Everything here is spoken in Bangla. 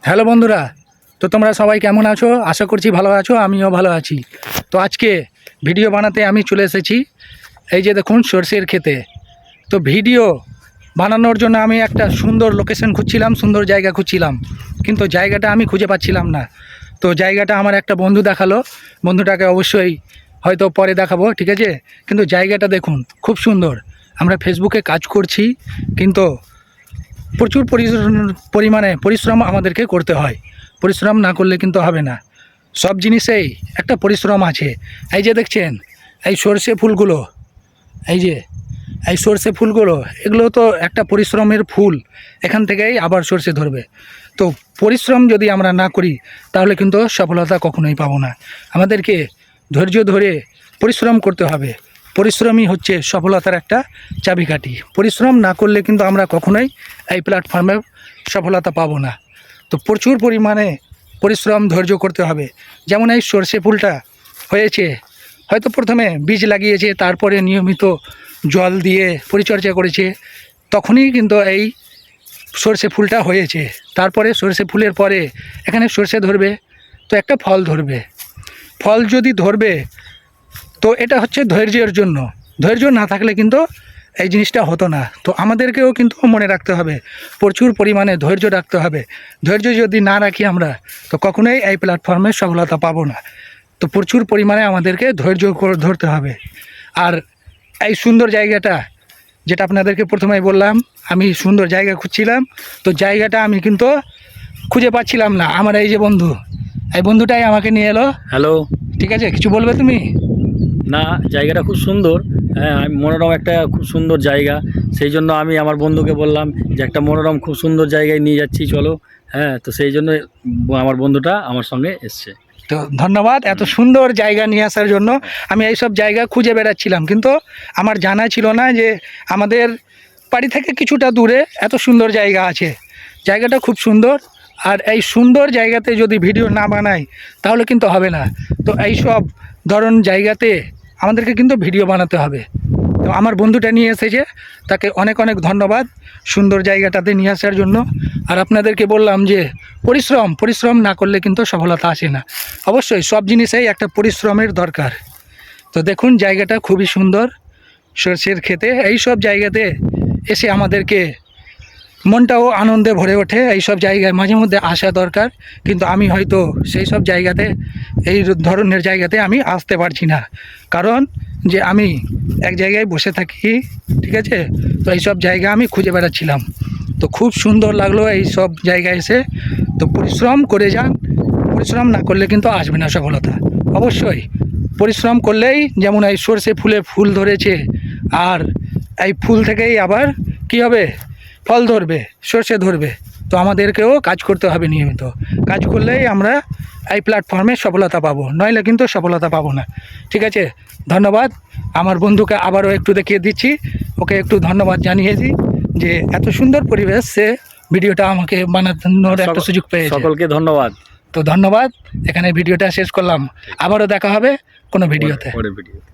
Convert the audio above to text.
হ্যালো বন্ধুরা, তো তোমরা সবাই কেমন আছো? আশা করছি ভালো আছো, আমিও ভালো আছি। তো আজকে ভিডিও বানাতে আমি চলে এসেছি এই যে দেখুন সরষের ক্ষেতে। তো ভিডিও বানানোর জন্য আমি একটা সুন্দর লোকেশন খুঁজছিলাম, সুন্দর জায়গা খুঁজছিলাম, কিন্তু জায়গাটা আমি খুঁজে পাচ্ছিলাম না। তো জায়গাটা আমার একটা বন্ধু দেখালো, বন্ধুটাকে অবশ্যই হয়তো পরে দেখাবো, ঠিক আছে? কিন্তু জায়গাটা দেখুন খুব সুন্দর। আমরা ফেসবুকে কাজ করছি, কিন্তু প্রচুর পরিমাণে পরিশ্রম আমাদেরকে করতে হয়। পরিশ্রম না করলে কিন্তু হবে না। সব জিনিসেই একটা পরিশ্রম আছে। এই যে দেখছেন এই সর্ষে ফুলগুলো, এই যে এই সর্ষে ফুলগুলো, এগুলো তো একটা পরিশ্রমের ফুল। এখান থেকেই আবার সর্ষে ধরবে। তো পরিশ্রম যদি আমরা না করি তাহলে কিন্তু সফলতা কখনোই পাবো না। আমাদেরকে ধৈর্য ধরে পরিশ্রম করতে হবে। পরিশ্রমই হচ্ছে সফলতার একটা চাবিকাঠি। পরিশ্রম না করলে কিন্তু আমরা কখনোই এই প্ল্যাটফর্মে সফলতা পাবো না। তো প্রচুর পরিমাণে পরিশ্রম ধৈর্য করতে হবে। যেমন এই সর্ষে ফুলটা হয়েছে, হয়তো প্রথমে বীজ লাগিয়েছে, তারপরে নিয়মিত জল দিয়ে পরিচর্যা করেছে, তখনই কিন্তু এই সর্ষে ফুলটা হয়েছে। তারপরে সর্ষে ফুলের পরে এখানে সর্ষে ধরবে, তো একটা ফল ধরবে। ফল যদি ধরবে তো এটা হচ্ছে ধৈর্যের জন্য। ধৈর্য না থাকলে কিন্তু এই জিনিসটা হতো না। তো আমাদেরকেও কিন্তু মনে রাখতে হবে, প্রচুর পরিমাণে ধৈর্য রাখতে হবে। ধৈর্য যদি না রাখি আমরা, তো কখনোই এই প্ল্যাটফর্মে সফলতা পাবো না। তো প্রচুর পরিমাণে আমাদেরকে ধৈর্য ধরতে হবে। আর এই সুন্দর জায়গাটা, যেটা আপনাদেরকে প্রথমেই বললাম, আমি সুন্দর জায়গা খুঁজছিলাম, তো জায়গাটা আমি কিন্তু খুঁজে পাচ্ছিলাম না। আমার এই যে বন্ধু, এই বন্ধুটাই আমাকে নিয়ে এলো। হ্যালো। ঠিক আছে, কিছু বলবে তুমি? না, জায়গাটা খুব সুন্দর। হ্যাঁ, মনোরম একটা খুব সুন্দর জায়গা। সেই জন্য আমি আমার বন্ধুকে বললাম যে একটা মনোরম খুব সুন্দর জায়গায় নিয়ে যাচ্ছি, চলো। হ্যাঁ, তো সেই জন্য আমার বন্ধুটা আমার সঙ্গে এসছে। তো ধন্যবাদ এত সুন্দর জায়গা নিয়ে আসার জন্য। আমি এইসব জায়গা খুঁজে বেড়াচ্ছিলাম, কিন্তু আমার জানা ছিল না যে আমাদের বাড়ি থেকে কিছুটা দূরে এত সুন্দর জায়গা আছে। জায়গাটা খুব সুন্দর। আর এই সুন্দর জায়গাতে যদি ভিডিও না বানাই তাহলে কিন্তু হবে না। তো এই সব ধরন জায়গাতে আমাদেরকে কিন্তু ভিডিও বানাতে হবে। তো আমার বন্ধুটা নিয়ে এসেছে, তাকে অনেক অনেক ধন্যবাদ সুন্দর জায়গাটাতে নিয়ে আসার জন্য। আর আপনাদেরকে বললাম যে পরিশ্রম না করলে কিন্তু সফলতা আসে না। অবশ্যই সব জিনিসেই একটা পরিশ্রমের দরকার। তো দেখুন জায়গাটা খুবই সুন্দর, সর্ষের ক্ষেতে। এই সব জায়গাতে এসে আমাদেরকে মনটাও আনন্দে ভরে ওঠে। এই সব জায়গায় মাঝে মধ্যে আসা দরকার, কিন্তু আমি হয়তো সেই সব জায়গাতে, এই ধরনের জায়গাতে আমি আসতে পারছি না, কারণ যে আমি এক জায়গায় বসে থাকি, ঠিক আছে? তো এই সব জায়গা আমি খুঁজে বেড়াচ্ছিলাম। তো খুব সুন্দর লাগলো এই সব জায়গায় এসে। তো পরিশ্রম করে যান, পরিশ্রম না করলে কিন্তু আসবে না সফলতা। অবশ্যই পরিশ্রম করলেই, যেমন এই সর্ষে ফুলে ফুল ধরেছে, আর এই ফুল থেকেই আবার কি হবে? ফল ধরবে, সর্ষে ধরবে। তো আমাদেরকেও কাজ করতে হবে নিয়মিত। কাজ করলেই আমরা এই প্ল্যাটফর্মে সফলতা পাবো, নইলে কিন্তু সফলতা পাবো না। ঠিক আছে, ধন্যবাদ। আমার বন্ধুকে আবারও একটু দেখিয়ে দিচ্ছি, ওকে একটু ধন্যবাদ জানিয়ে দিই যে এত সুন্দর পরিবেশ, সে ভিডিওটা আমাকে বানানোর একটা সুযোগ পেয়েছে। সকলকে ধন্যবাদ। তো ধন্যবাদ, এখানে ভিডিওটা শেষ করলাম। আবারও দেখা হবে কোনো ভিডিওতে। পরের ভিডিওতে।